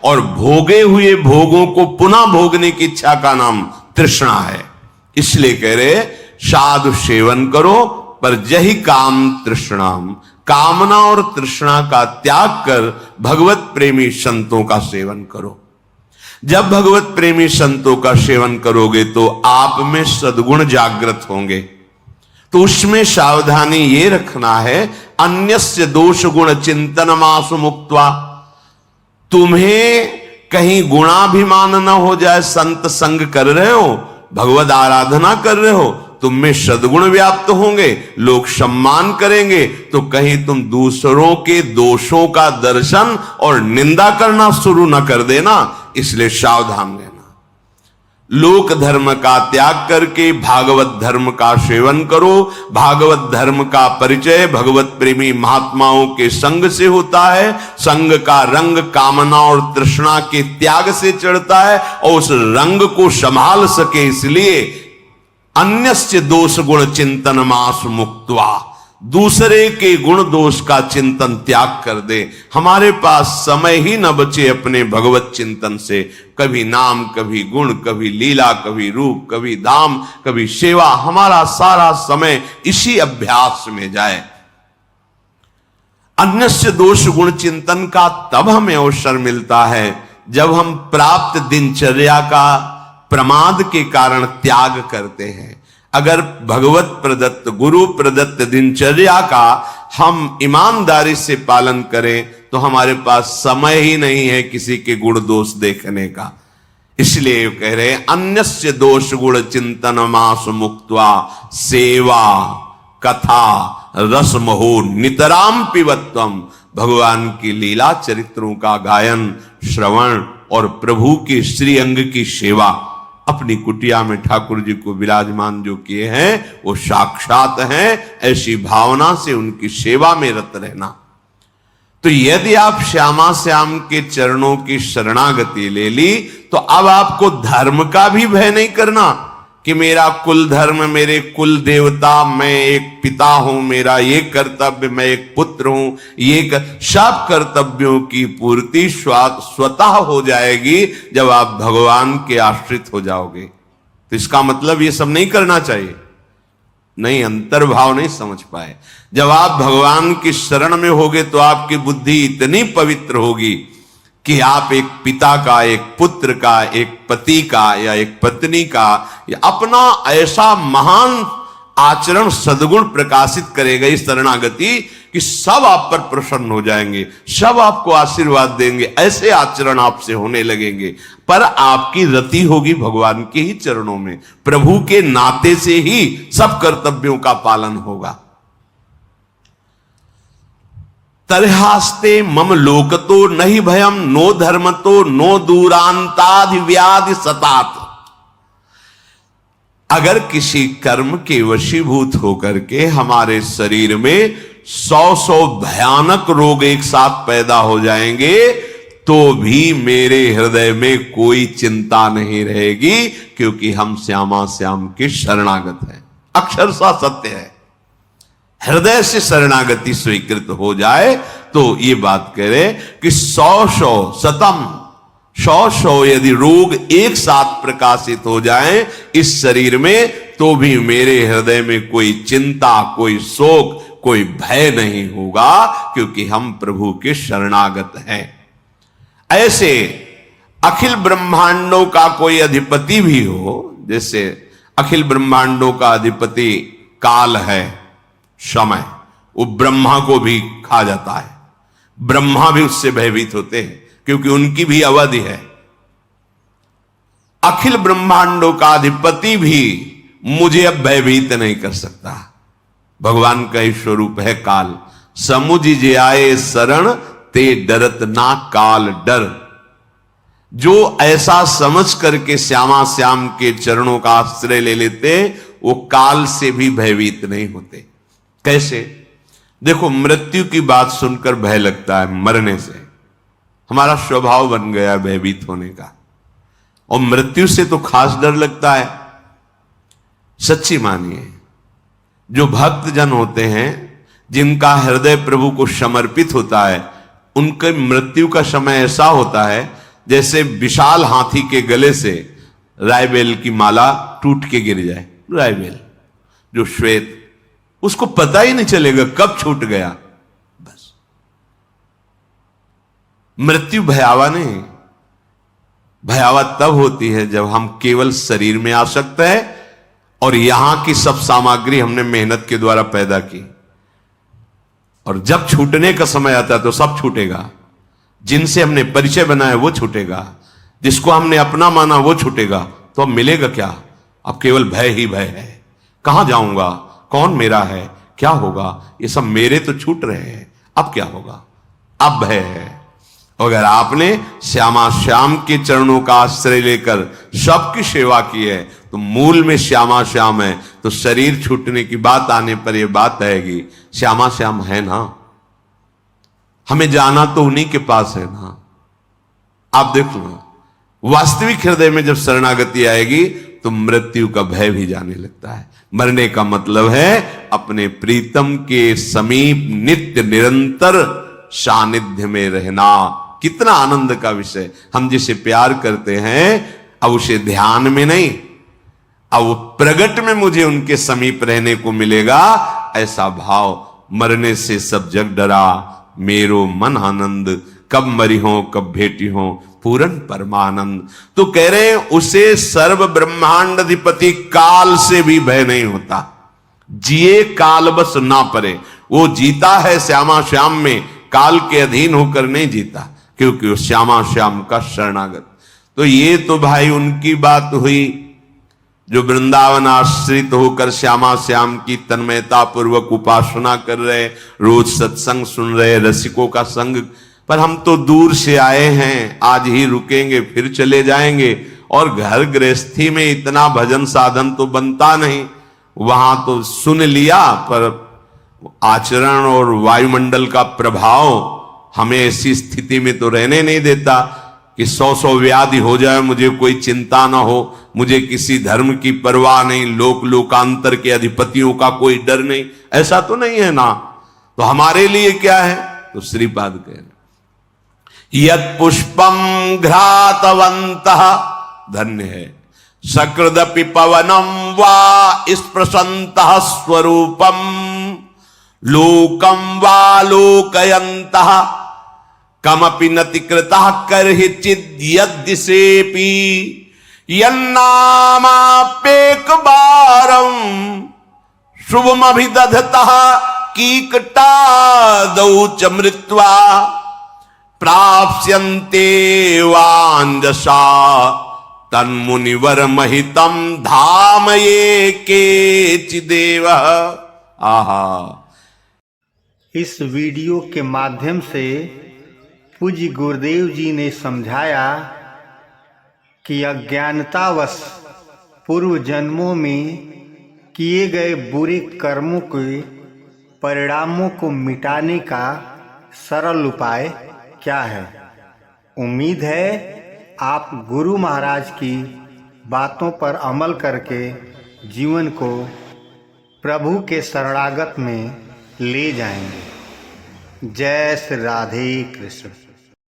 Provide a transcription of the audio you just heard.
और भोगे हुए भोगों को पुनः भोगने की इच्छा का नाम तृष्णा है। इसलिए कह रहे साधु सेवन करो पर जही काम तृष्णाम, कामना और तृष्णा का त्याग कर भगवत प्रेमी संतों का सेवन करो। जब भगवत प्रेमी संतों का सेवन करोगे तो आप में सद्गुण जागृत होंगे। तो उसमें सावधानी ये रखना है, अन्यस्य दोष गुण चिंतन मासु मुक्त्वा, तुम्हें कहीं गुणाभिमान न हो जाए। संत संग कर रहे हो, भगवत आराधना कर रहे हो, तुम में सद्गुण व्याप्त होंगे, लोग सम्मान करेंगे, तो कहीं तुम दूसरों के दोषों का दर्शन और निंदा करना शुरू न कर देना। इसलिए सावधान रहना। लोक धर्म का त्याग करके भागवत धर्म का सेवन करो। भागवत धर्म का परिचय भगवत प्रेमी महात्माओं के संग से होता है। संग का रंग कामना और तृष्णा के त्याग से चढ़ता है, और उस रंग को संभाल सके इसलिए अन्यस्य दोष गुण चिंतन मास मुक्त्वा, दूसरे के गुण दोष का चिंतन त्याग कर दे। हमारे पास समय ही न बचे अपने भगवत चिंतन से। कभी नाम, कभी गुण, कभी लीला, कभी रूप, कभी धाम, कभी सेवा, हमारा सारा समय इसी अभ्यास में जाए। अन्यस्य दोष गुण चिंतन का तब हमें अवसर मिलता है जब हम प्राप्त दिनचर्या का प्रमाद के कारण त्याग करते हैं। अगर भगवत प्रदत्त गुरु प्रदत्त दिनचर्या का हम ईमानदारी से पालन करें तो हमारे पास समय ही नहीं है किसी के गुण दोष देखने का। इसलिए कह रहे अन्यस्य दोष गुण चिंतन मास मुक्त्वा सेवा कथा रसमहो नितराम पिबत्वम, भगवान की लीला चरित्रों का गायन श्रवण और प्रभु के श्री अंग की सेवा। अपनी कुटिया में ठाकुर जी को विराजमान जो किए हैं वो साक्षात हैं, ऐसी भावना से उनकी सेवा में रत रहना। तो यदि आप श्यामा श्याम के चरणों की शरणागति ले ली तो अब आपको धर्म का भी भय नहीं करना कि मेरा कुल धर्म, मेरे कुल देवता, मैं एक पिता हूं, मेरा ये कर्तव्य, मैं एक पुत्र हूं, ये सब कर्तव्यों की पूर्ति स्वतः हो जाएगी जब आप भगवान के आश्रित हो जाओगे। तो इसका मतलब ये सब नहीं करना चाहिए, नहीं, अंतर्भाव नहीं समझ पाए। जब आप भगवान की शरण में होगे तो आपकी बुद्धि इतनी पवित्र होगी कि आप एक पिता का, एक पुत्र का, एक पति का या एक पत्नी का या अपना ऐसा महान आचरण सद्गुण प्रकाशित करेगा इस शरणागति कि सब आप पर प्रसन्न हो जाएंगे, सब आपको आशीर्वाद देंगे, ऐसे आचरण आपसे होने लगेंगे। पर आपकी रति होगी भगवान के ही चरणों में, प्रभु के नाते से ही सब कर्तव्यों का पालन होगा। तरहास्ते मम लोकतो नहीं भयम नो धर्मतो नो दूरांताधि व्याधि सतात। अगर किसी कर्म के वशीभूत होकर के हमारे शरीर में 100 भयानक रोग एक साथ पैदा हो जाएंगे तो भी मेरे हृदय में कोई चिंता नहीं रहेगी, क्योंकि हम श्यामा श्याम के शरणागत हैं। अक्षरशः सत्य है। हृदय से शरणागति स्वीकृत हो जाए तो ये बात कह रहे कि 100 यदि रोग एक साथ प्रकाशित हो जाएं इस शरीर में तो भी मेरे हृदय में कोई चिंता, कोई शोक, कोई भय नहीं होगा, क्योंकि हम प्रभु के शरणागत हैं। ऐसे अखिल ब्रह्मांडों का कोई अधिपति भी हो, जैसे अखिल ब्रह्मांडों का अधिपति काल है, समय, वो ब्रह्मा को भी खा जाता है। ब्रह्मा भी उससे भयभीत होते हैं क्योंकि उनकी भी अवधि है। अखिल ब्रह्मांडों का अधिपति भी मुझे अब भयभीत नहीं कर सकता। भगवान का ही स्वरूप है काल। समुझ जे आए शरण ते डरत ना काल डर। जो ऐसा समझ करके श्यामा श्याम के चरणों का आश्रय ले लेते वो काल से भी भयभीत नहीं होते। कैसे? देखो, मृत्यु की बात सुनकर भय लगता है, मरने से हमारा स्वभाव बन गया भयभीत होने का, और मृत्यु से तो खास डर लगता है। सच्ची मानिए, जो भक्त जन होते हैं जिनका हृदय प्रभु को समर्पित होता है, उनके मृत्यु का समय ऐसा होता है जैसे विशाल हाथी के गले से रायबेल की माला टूट के गिर जाए, रायबेल जो श्वेत, उसको पता ही नहीं चलेगा कब छूट गया। बस मृत्यु भयावह नहीं, भयावह तब होती है जब हम केवल शरीर में आसक्त है और यहां की सब सामग्री हमने मेहनत के द्वारा पैदा की, और जब छूटने का समय आता है तो सब छूटेगा। जिनसे हमने परिचय बनाया वो छूटेगा, जिसको हमने अपना माना वो छूटेगा, तो अब मिलेगा क्या? अब केवल भय ही भय है। कहां जाऊंगा, कौन मेरा है, क्या होगा, ये सब मेरे तो छूट रहे हैं, अब क्या होगा? अब भय है। अगर आपने श्यामा श्याम के चरणों का आश्रय लेकर सबकी सेवा की है तो मूल में श्यामा श्याम है, तो शरीर छूटने की बात आने पर यह बात आएगी, श्यामा श्याम है ना, हमें जाना तो उन्हीं के पास है ना। आप देखो ना, वास्तविक हृदय में जब शरणागति आएगी तो मृत्यु का भय भी जाने लगता है। मरने का मतलब है अपने प्रीतम के समीप नित्य निरंतर सानिध्य में रहना। कितना आनंद का विषय। हम जिसे प्यार करते हैं अब उसे ध्यान में नहीं, अब वो प्रगट में मुझे उनके समीप रहने को मिलेगा, ऐसा भाव। मरने से सब जग डरा, मेरो मन आनंद, कब मरी हो कब भेटी हो पूर्ण परमानंद। तो कह रहे हैं उसे सर्व ब्रह्मांड अधिपति काल से भी भय नहीं होता। जिए काल बस ना परे। वो जीता है श्यामा श्याम में, काल के अधीन होकर नहीं जीता, क्योंकि वो श्यामा श्याम का शरणागत। तो ये तो भाई उनकी बात हुई जो वृंदावन आश्रित होकर श्यामा श्याम की तन्मयता पूर्वक उपासना कर रहे, रोज सत्संग सुन रहे, रसिकों का संग। पर हम तो दूर से आए हैं, आज ही रुकेंगे फिर चले जाएंगे, और घर गृहस्थी में इतना भजन साधन तो बनता नहीं। वहां तो सुन लिया, पर आचरण और वायुमंडल का प्रभाव हमें ऐसी स्थिति में तो रहने नहीं देता कि 100 व्याधि हो जाए, मुझे कोई चिंता ना हो, मुझे किसी धर्म की परवाह नहीं, लोकांतर के अधिपतियों का कोई डर नहीं। ऐसा तो नहीं है ना। तो हमारे लिए क्या है? तो श्रीपाद कह रहे यत् पुष्पम घ्रातवन्तः, धन्य है, सकृदपि पवनम वा स्पृशन्तः स्वरूपम, लोकम वा लोकयन्तः, कमपि नति कृतः करहि चिद् यद्दिशेपि, यन्नामाप्येक बारं शुभमभिदधतः कीकटादौ च मृत्वा, प्राप्स्यन्ते वाञ्जसा तन्मुनिवर महितम धाम ये केचिदेव। आहा। इस वीडियो के माध्यम से पूज्य गुरुदेव जी ने समझाया कि अज्ञानतावश पूर्व जन्मों में किए गए बुरे कर्मों के परिणामों को मिटाने का सरल उपाय क्या है। उम्मीद है आप गुरु महाराज की बातों पर अमल करके जीवन को प्रभु के शरणागत में ले जाएंगे। जय श्री राधे कृष्ण।